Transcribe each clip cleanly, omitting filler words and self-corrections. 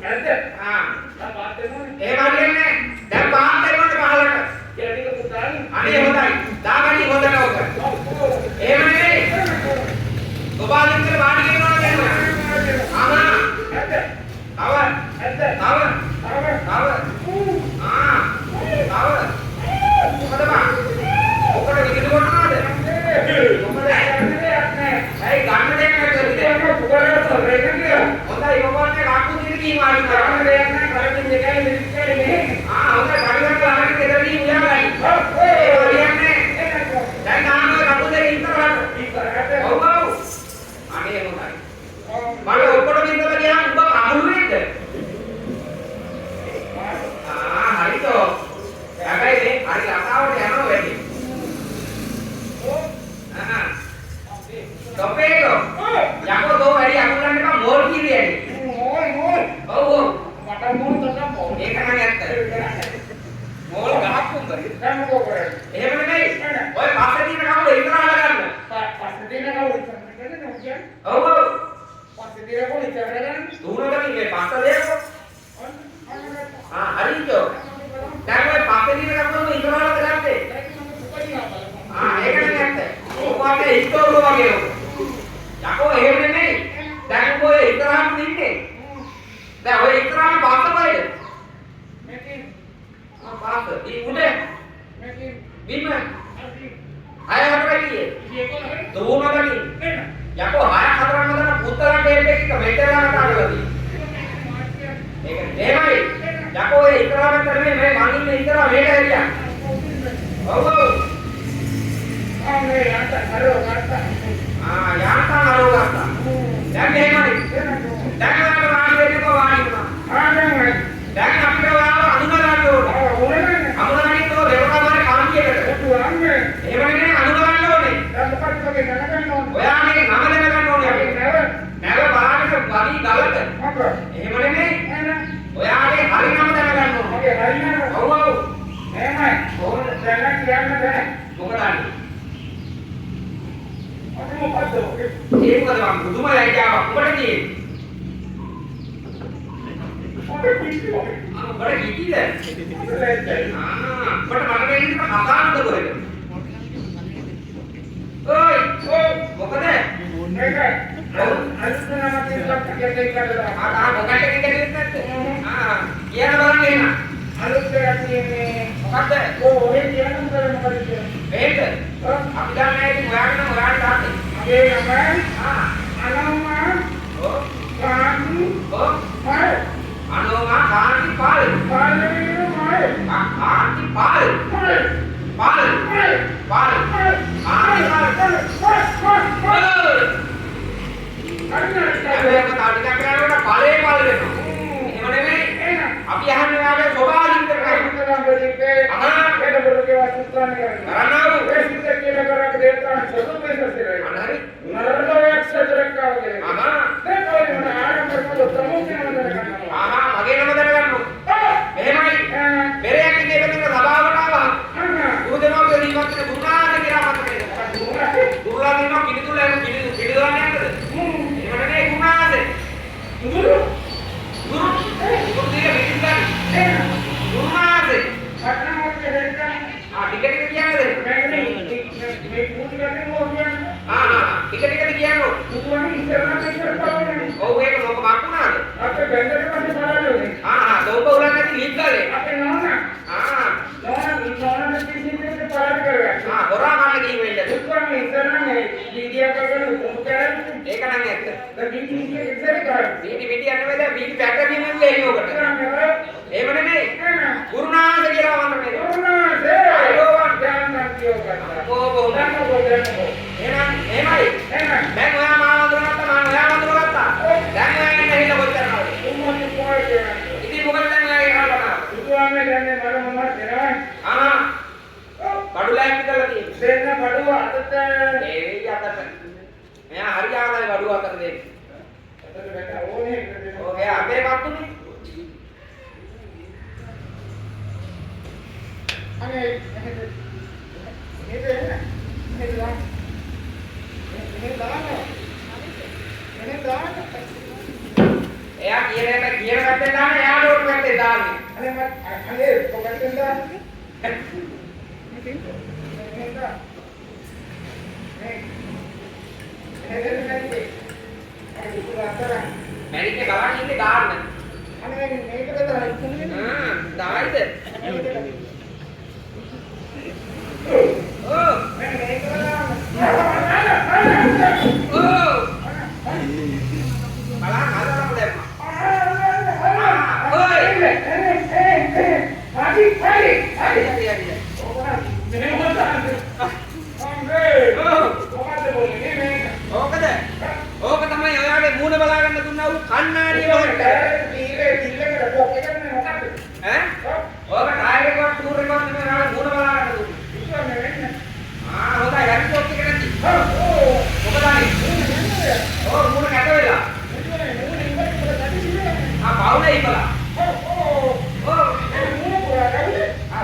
ඇද්ද? ආ. දැන් පාත් වෙනවනේ. එහෙම හරියන්නේ නැහැ. දැන් පාත් වෙනවද පහලට? කියලා ටික පුතාලි. අනේ හොඳයි. දාගනි හොඳ නෝක. එහෙම නෙමෙයි. ඔබාලින් කියලා වාඩි වෙනවා කියනවා. ආ. ඇද්ද? තව. ඇද්ද? තව. තව. තව. ආ. තව. මොකද බා? ඔකට විදිහට කොටනවාද? මොකද ඇයි ගන්න දෙයක් නැද්ද? හොඳයි ඔබන්නේ රාක්කු දිනකී මාරි කරන්න දෙයක් නැහැ. කරකින් දෙකයි මිනිස්සුනේ මේ. ආ හොඳයි පරිවර්තන ආරම්භ දෙදරදී උයාගයි. ඒ හරියන්නේ. දැන් ආනෝ රාක්කු දෙක ඉස්සරහට. ඔව් ඔව්. අනේ හොඳයි. මම ඔක්කොටම ඉඳලා ගියාම ඔබ අමුළු වෙද්ද? හරිතෝ. හැබැයි මේ හරි අසාවට යනවා වැඩි. තොපේකෝ. යකෝ දෝ වැඩි අමුලන්න එපා මෝල් කීරිය ඇති. මොල්. ඔව් ඔව්. මට මොල් තක මොල්. ඒක නම් ඇත්ත. මෝල් ගහක් උඹ. දැන් මොකෝ කරන්නේ? එහෙම නෙමෙයි. ඔය පස්සේ තියෙන කවුද ඉතරහට ගන්න. පස්සේ දින කවුද ඉස්සරහට කියන්නේ? ඔව් ඔව්. පස්සේ දින කොහොමද ඉස්සරහට ගන්නේ? දුරකට ඉන්නේ පස්ස දෙයක්ෝ. හරිතෝ. දැන් ඔය පස්සේ තියෙන කවුද ඉතරහට ගත්තේ? ඒක නම් ඇත්ත. ඔබගේ ඉස්තෝරුව වගේ ඔබ. යකෝ එහෙම නෙමෙයි. දැන් ඔය ඉතරහට ඉන්නේ. දැන් ඔය ඉතරහට පස්ස බයිද? මේකේ පාස දී උඩ මේකේ බිම අපි අය හතරයි කියේ කියකෝ දුවනගනි යකෝ 6 4 නදන පුත්තලන් ටේප් එක මෙතනලා නාටකලදී මේක එහෙමයි යකෝ ඒ ඉතරම කරන්නේ මේ මං ඉන්නේ ඉතර මේක හැරියා ඔව් ඔව් අනේ යාට හරෝ ගත්තා යාන්තම් හරෝ ගත්තා දැන් එහෙමයි දැන් ඔයාලට වාඩි වෙන්නකෝ වාඩි වුණා දැන් අපිට ඔයාලව අනුගමනය ඕනේ අනුගමනය තෝ දෙවකමාරේ කාන්තියකට එහෙම නෙමෙයි අනුගමනය ඕනේ ඔයාගේ නම දැනගන්න ඕනේ නැව බාරක වලි ගලට එහෙම නෙමෙයි ඔයාගේ හරි නම දැනගන්න ඕනේ ඔව් ඔව් එහෙමයි කොහොමද දැනගන්න කියන්න බෑ මොකද අන්නේ අපි මොකද්ද ඒක මොකද මම පුදුම ලැජ්ජාවක් උඹට තියෙන්නේ උඹට කිසිද? ලැජ්ජයි උඹට මට දෙන්න කතාවද කොහෙද? ඔයි මොකද? මේක අනුසනමත් එක්ක කියන්නේ කියලා මොකක්ද කියන්නේ නැත්තේ? කියන බලන්න එන්න. අලුත් දෙයක් කියන්නේ මොකද්ද? ඔය කියන මොකද කියන්නේ? මේක අපි දන්නේ ඉතින් ඔයාගෙන ඔයාලට දාන්නේ. මගේ නම අනෝමා ඔව් කාන්ති ඔව් පාල් අනෝමා කාන්ති පාල් පාලේ මාල් කාන්ති පාල් පාල් පාල් පාල් කාන්ති පාල් අපේ තාටික කරනකොට ඵලේ පාල් වෙනවා. එහෙම නෙමෙයි. අපි අහන්නේ ඔයාගේ ස්වභාවික කරන්නේ. මගේ නම දැනගන්න. එහෙමයි. පෙරයක් ඉන්නේ බඳින සභාවට ආවා. උදේනෝගේ දීපත් දුන්නාද කියලා මතකයි. දුර්ලා දිනවා පිළිතුල පිළිදවන්නේ නැද්ද? එහෙම නෙමෙයි දුන්නාද? දුරු දුරුදිය පිටින්දන්. දුන්නාද? ටික කියන්නේ. ටික කියන්නේ. ඔව් ඒක මොකක් වුණාද? දොඹ උලන් නැති ලීක් ගාලේ. හොරා ගන්න ගිහින් වෙන්නද? ඒක නම් ඇත්ත. වීටි යන්නේ දැන් වීටි පැටවීම වෙන්නේ ඔකට. එහෙම නෙමෙයි. ගුරුනාථ කියලා වන්දනේ. අයෝවන් එහෙනම් එහෙමයි. දැන් ඔයා මාව වඳුරගත්තා මම ඔයා වඳුරගත්තා. දැන් ඔයා ඉන්න හිල කොච්චර නෝද? ඉතින් මොකද දැන් ඔයා ඉහළට බඩු ලෑස්ති කරලා තියෙන්නේ. බඩුව අතට ඒ වෙයි අතට. මෙයා හරි ආවයි බඩුව අතට දෙන්නේ. ඔය අපේ පත්තුනේ. අනේ එයා කියන පැත්තෙන් දාන්න එයාට ඕන පැත්තෙන් දාන්නේ. අනේ කොහෙන්ද දාන්නේ? මැරින්නේ බලන්න ඉන්නේ දාන්න. අනේ මේකද දාන්නේ? දායිද? ඕ මේක බලන්න හදලා දැම්මා. ඕක තමයි ඔයාගේ මූණ බලා ගන්න දුන්නා වූ කණ්ණාඩිය වහට. ඈ? ඕක ටයර් එකවත් ටූර් එකවත් නෙමෙයි ඔයාගේ මූණ බලා ගන්න දුන්නේ. හොඳයි හරි කොක් එක නැති. මොකද අනේ? මූණ කැට වෙලා. පවුලේ ඉපලා.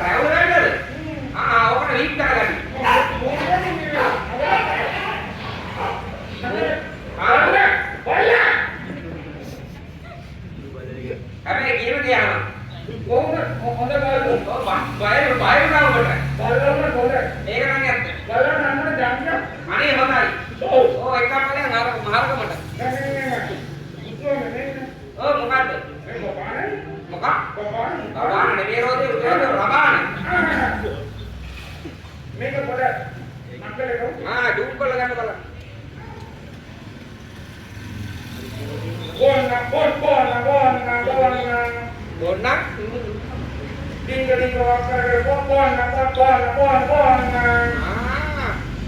රැවුල නේද? ඕකට වීක් කරගන්න. හැබැයි කියන දේ අහන්න. හොඳ බලන්න. බය වුණාවට. මේක නම් ඇත්ත. අනේ හොඳයි. එකක් බලන්න මාර්ගමට. මොකද්ද? මොකක්? රබාන නෙමෙයි රෝදේ රබාන. මේක පොඩ මක්කලේ ඩූම් කරලා ගන්න බලන්න. බොන්න. බොන්නක්? ඩිංග වක්කරේ බොන්න.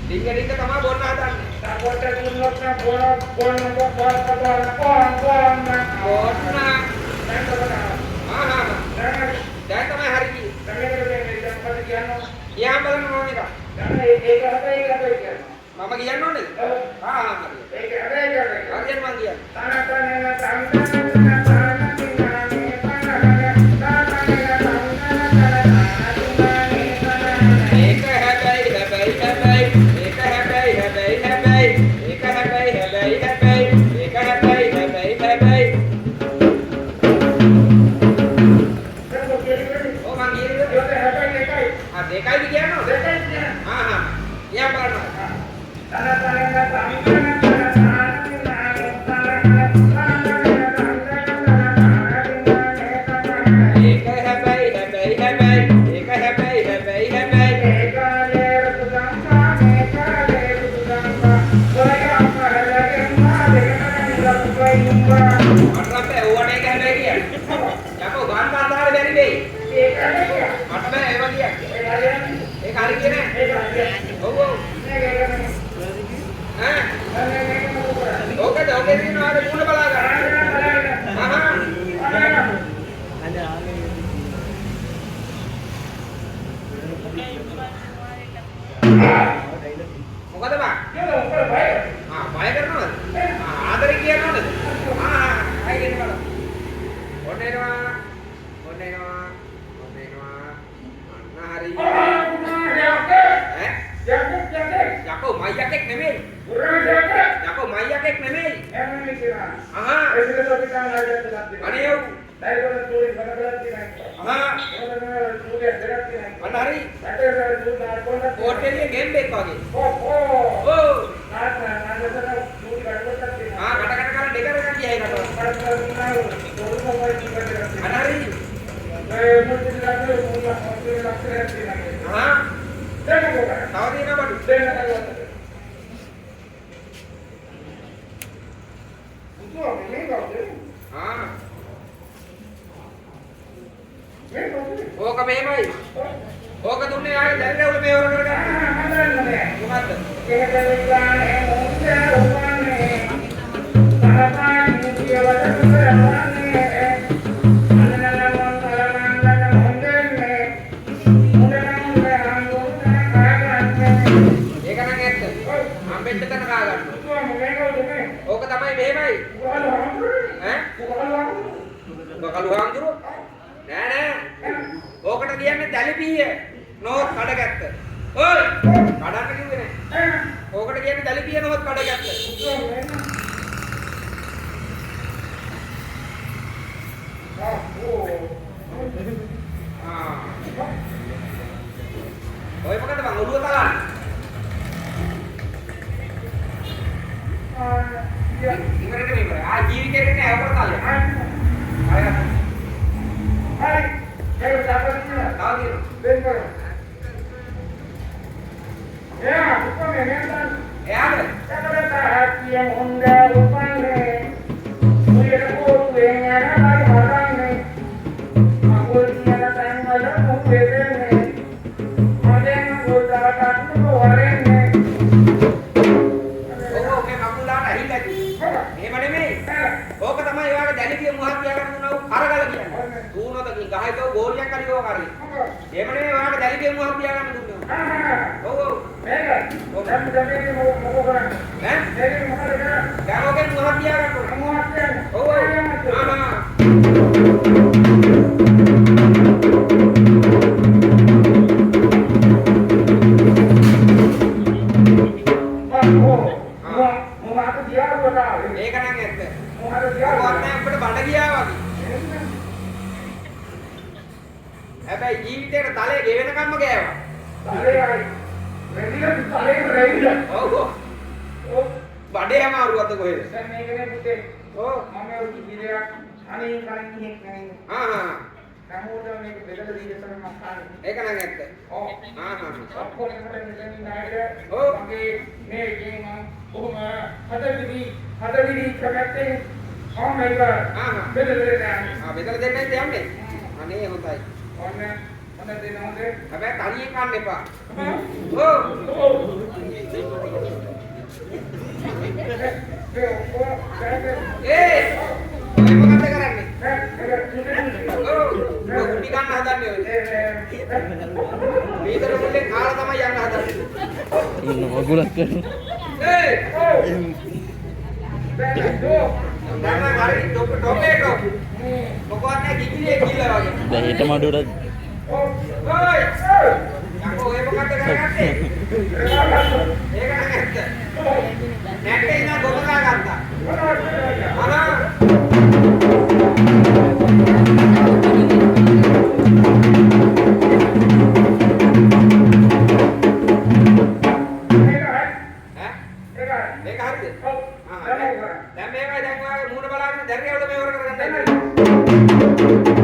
ඩිංග තමයි බොන්න හදන්නේ. කොට දුන්නොත් බොන්න. බොන්න. දැන් තමයි හරි කියේ. ඊයම් බලන්න ඕන එක. මම කියන්න ඕනේද? හරි. හරියට මං දෙකයිද කියන්නේ? ඊයම් බලන්න. මොකද බා? බය කරනවද? ආදරේ කියනවද? අයිගෙන බලන්න. ඔන්න එනවා. අන්න හරි. යකෝ මයියකෙක් නෙමෙයි. යකෝ මයියකෙක් නෙමෙයි. අනේ යෝ. අන්න හරි. ඕටෙලිය ගේම් එකක් වගේ. කඩ කරලා දෙකර එකක් කියයි නේද? අන්න හරි. තව දිනක් බඩු. ඕක මෙහෙමයි. ඕක දුන්නේ ආයේ දැන් උඩ මේවර කරගන්න. මොකද්ද? ඒක නම් ඇත්ත. හම්බෙන්න තැන කා ගන්න. ඕක තමයි මෙහෙමයි. ඈ? බකලු හාමුදුරුවෝ? නෑ. ඕකට කියන්නේ දැලිපිය. නෝත් කඩගත්ත. ඔය්! කඩන්න කිව්වේ නෑ. ඕකට කියන්නේ දැලිපිය නෝත් කඩගත්ත. Hai, saya dapat ini. Tahu dia. Benar. Ya, bukan memang. ada. Saya hati yang undang rupanya. Mungkin aku pengen lagi orang nih. Aku dia tanggal aku pengen. Ada yang aku tak tahu orang nih. ඔක කකුලාට ඇහිලා තියෙනවා. එහෙම නෙමෙයි. ඕක තමයි ඔයාගේ දැලිපිය මුහක් තියාගන්න උනව කරගල කියන්නේ. ඌනොතකින් ගහයිතෝ ගෝලියක් හරි ඕක හරි. එහෙම නෙමෙයි ඔයාගේ දැලිපිය මුහක් තියාගන්න දුන්නේ. ඔව් ඔව්. මේක. ඔක දැම්මේ මොකෝ කරන්නේ? ඈ? මේක මොකද කරන්නේ? දැන් ඕකෙන් මුහක් තියාගන්න ඕන. මොකක්ද කියන්නේ? ඔව් මොකක්ද තියාගන්නවා? ඒක නම් ඇත්ත. මොකක්ද ඔයාට තියාගන්නවා? අපිට බඩ ගියා වගේ. හැබැයි ජීවිතේට තලේ ගෙවෙනකම්ම ගෑවා. තලේ රෙදිලා තලේ රෙදිලා. ඔව් ඔව්. ඔව්. බඩේ අමාරුවක්ද කොහෙද? දැන් මේකනේ පුතේ. ඔව්. මම ඔය කිරියක් අනේ කලින් නේ. ආ නමුත් මේක බෙදලා දීලා තමයි මම කාන්නේ. ඒක නම් ඇත්ත. ඔව්. ඔක්කොම කරගෙන ඉන්න නේද? ඔව්. මගේ මේ ගේම කොහොම හදවිලි කැමැත්තෙන් මම මේක බෙදලා දෙන්නේ. බෙදලා දෙන්නත් යන්නේ. අනේ හොඳයි. ඔන්න දෙනවද? හැබැයි තනියෙන් කන්න එපා. ඔව්. ඔව්. ඒ ඔය මොකද කරන්නේ? ඔව්. කුටි ගන්න හදන්නේ ඔය. මේතර මුල්ලේ කාලා තමයි යන්න හදන්නේ. ඉන්න වගුලක් කරන. ඒ ඔව්. දැන් හරි ටොපේටෝ. මොකවත් නැහැ කිකිලේ කිල්ල වගේ. දැන් හෙට මඩුවට ඔය්! යකෝ ඔය මොකද කරගත්තේ? ඒක නම් ඇත්ත. නැට්ටේ ඉන්න ගොඩනගා ගත්තා. අනා මේක හරිද? ඔව්. දැන් මේකයි දැන් ඔයාගේ මූණ බලාගෙන දැරියවල මේවර කරගන්න. Thank you.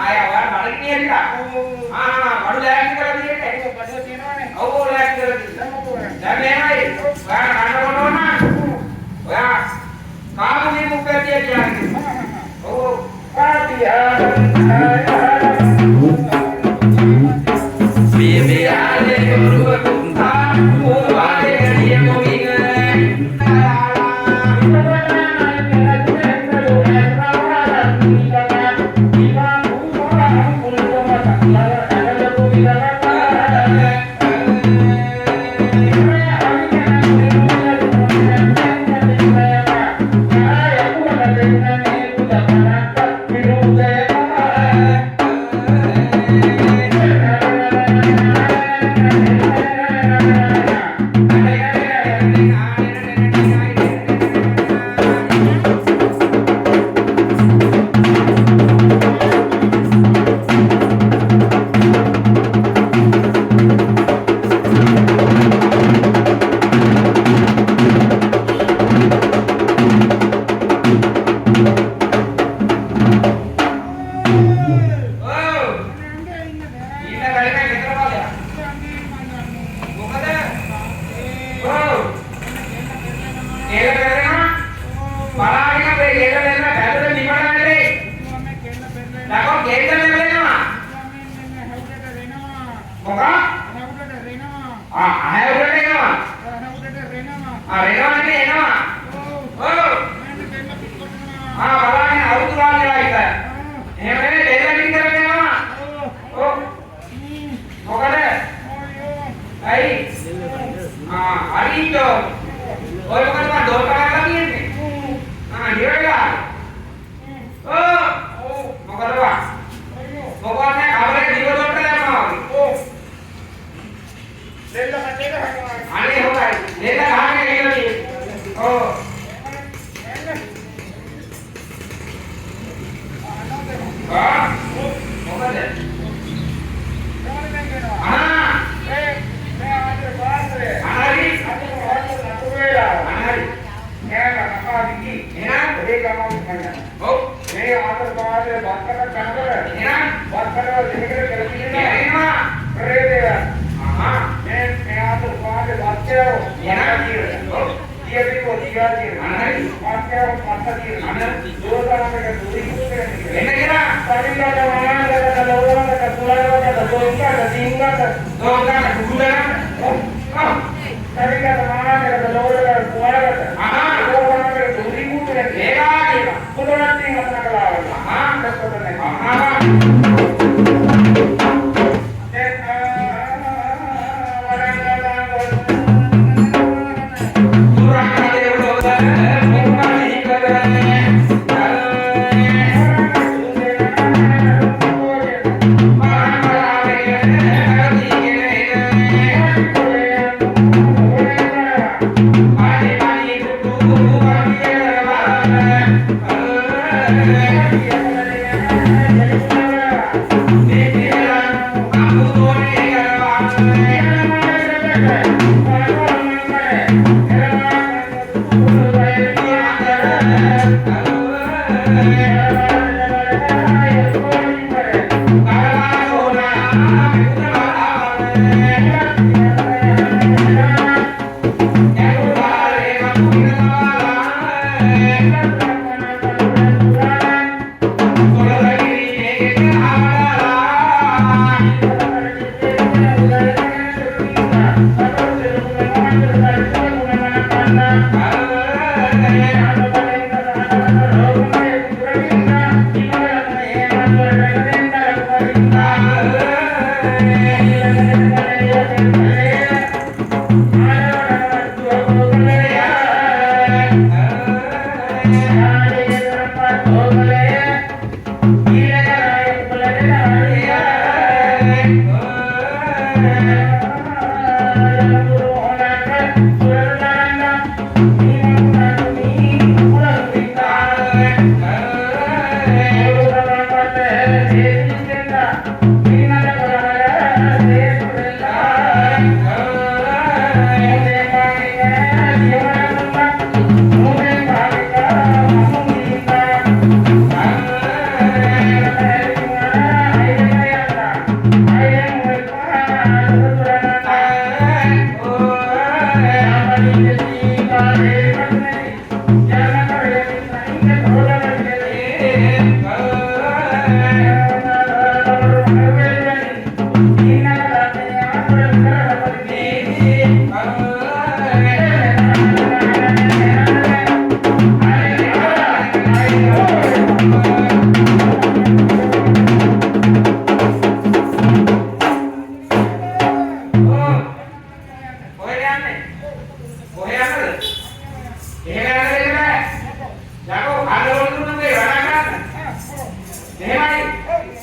ආය ඔයාලා බඩගිනි ඇරිලා. බඩු ලෑස්ති කරලා තියෙන්නේ. ඒක බඩේ තියෙනවනේ. ඔව් ලෑස්ති කරලා තියෙනවා. දැන් මෙහෙමයි. ඔයාලා කන්න ඕන. ඔයා කාමුනේ මුක්කතිය කියන්නේ. ඔව්. Bibiale guru kunta muwale dia mominga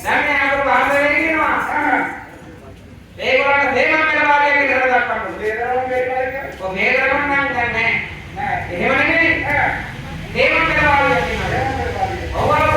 දැන් මේ අර බාහිරේ කියනවා. ඒගොල්ලන්ට දේමම් පෙරවාලේ කියලා දක්වන්න. දේරම මේකයි. ඔය මේකම නම් දැන් නෑ. එහෙම නෙමෙයි. දේමම් පෙරවාලේ කියනවා. ඔව්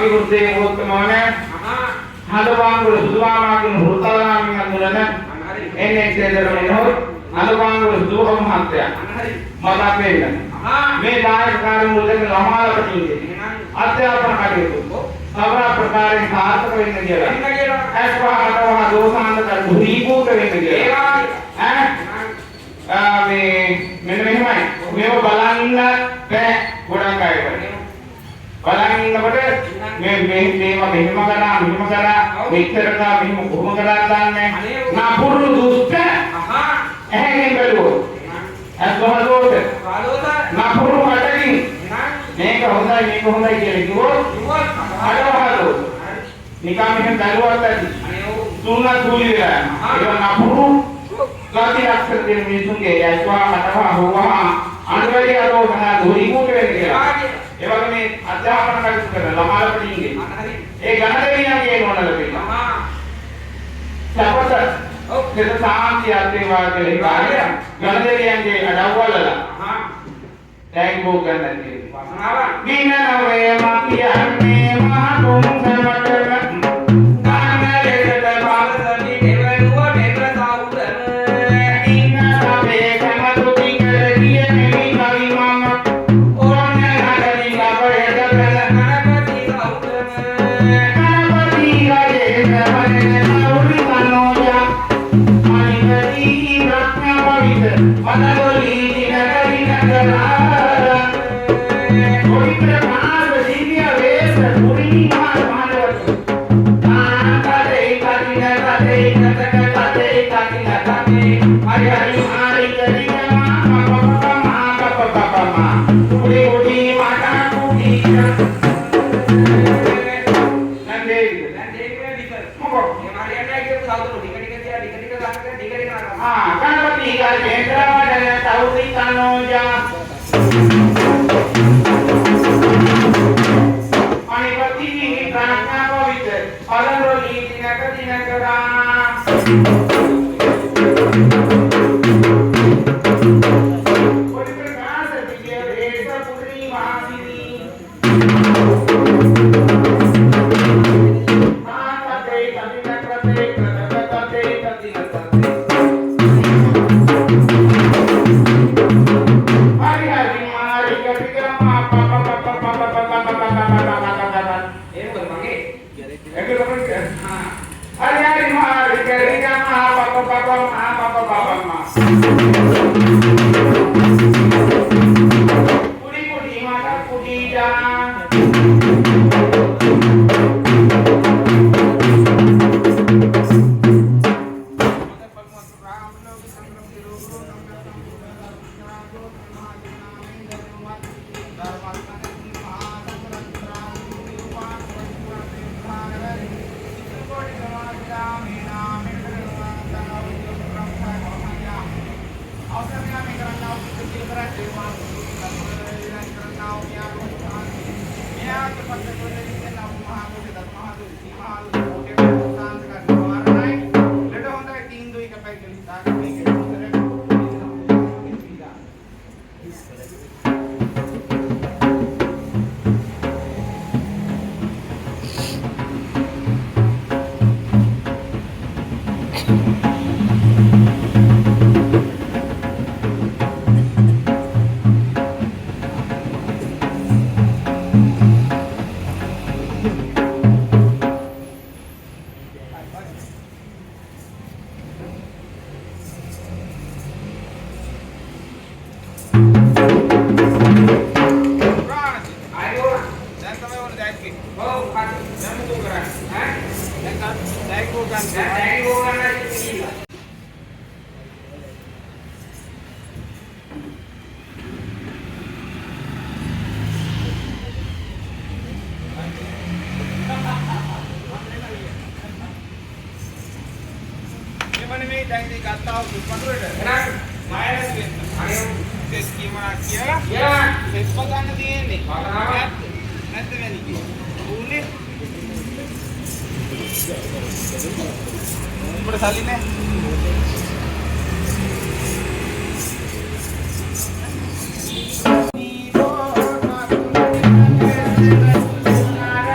අපි කුරුසේ මොහොතමෝනේ හදවාංගුල සුදුමාමාගේ හෘතලාමින් අඳුරන එන්නේ දෙදරමනෝ හදවාංගුල සුදුම මහත්තයා මතක් වෙන්න මේ දායක කාර්යමුලක ළමාලපතිගේ අධ්‍යාපන කටයුතු සමහර ප්‍රකාරයෙන් සාර්ථක වෙන්න කියලා අස්වාහතව දෝසාන්ත කරු දීපෝක වෙන්න කියලා මේ මෙන්න මෙහෙමයි මේව බලන්න බෑ ගොඩක් අය බලන් ඉන්නකොට මේ මේව මෙහෙම කරා මෙච්චර කරා මෙහෙම කොහොම කරා දන්නේ නපුරු දුෂ්ට එහෙන් බැලුවෝ අස්වාහතෝට නපුරු වටකින් මේක හොඳයි කියලා කිව්වොත් අඩවහලු නිකන් මෙහෙම දරුවක් ඇති තුනක් දුලි වෙලා ඒක නපුරු ගාති අක්ෂර දෙන මිනිසුන්ගේ යස්වා මතවා හොවා අනුවැඩි අරෝහණ දුරි කුට වෙන්න කියලා ඒ වගේ මේ අධ්‍යාපන කටයුතු කරන ළමාලපතින්ගේ ඒ ගණදෙවියන්ගේ නෝනල පිළිලා සපත දෙත සාන්ති අධ්‍යවා කියලා ගණදෙවියන්ගේ අඩවවලලා දැන් බෝ ගන්න නිනනවේ මකියන්නේ මහතුන් සමටම ගානලෙකට පාදසනි දෙවනුව දෙවර සාවුදන නිනනවේ සමතුති කරගිය මෙහි කවි මම ඕන නගරි ලබයද කළ ගණපති සාවුදන ගණපති රජේ සමරන මෞරි කනෝයා මනිකදී රත්නවවිද වනගොලි දිනකරි නගරා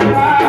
Bye.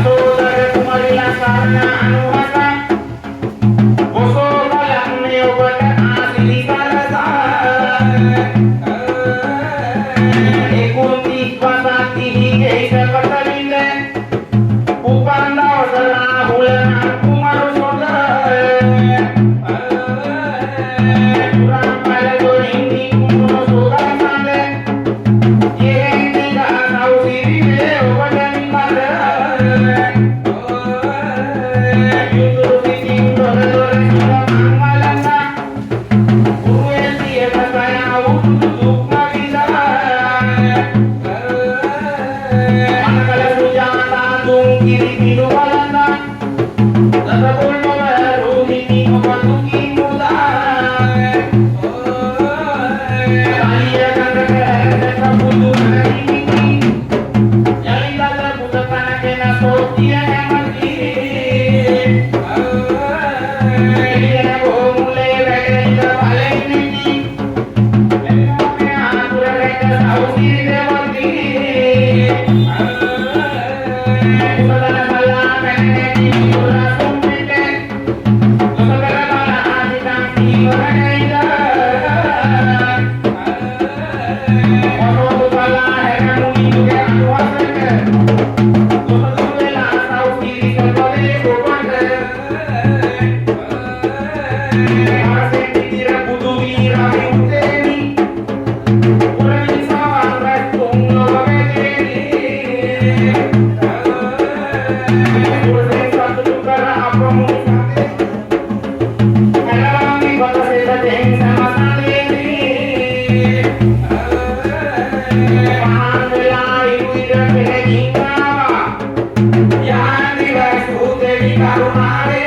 Saudara kemari Yang diwasu Dewi Karunare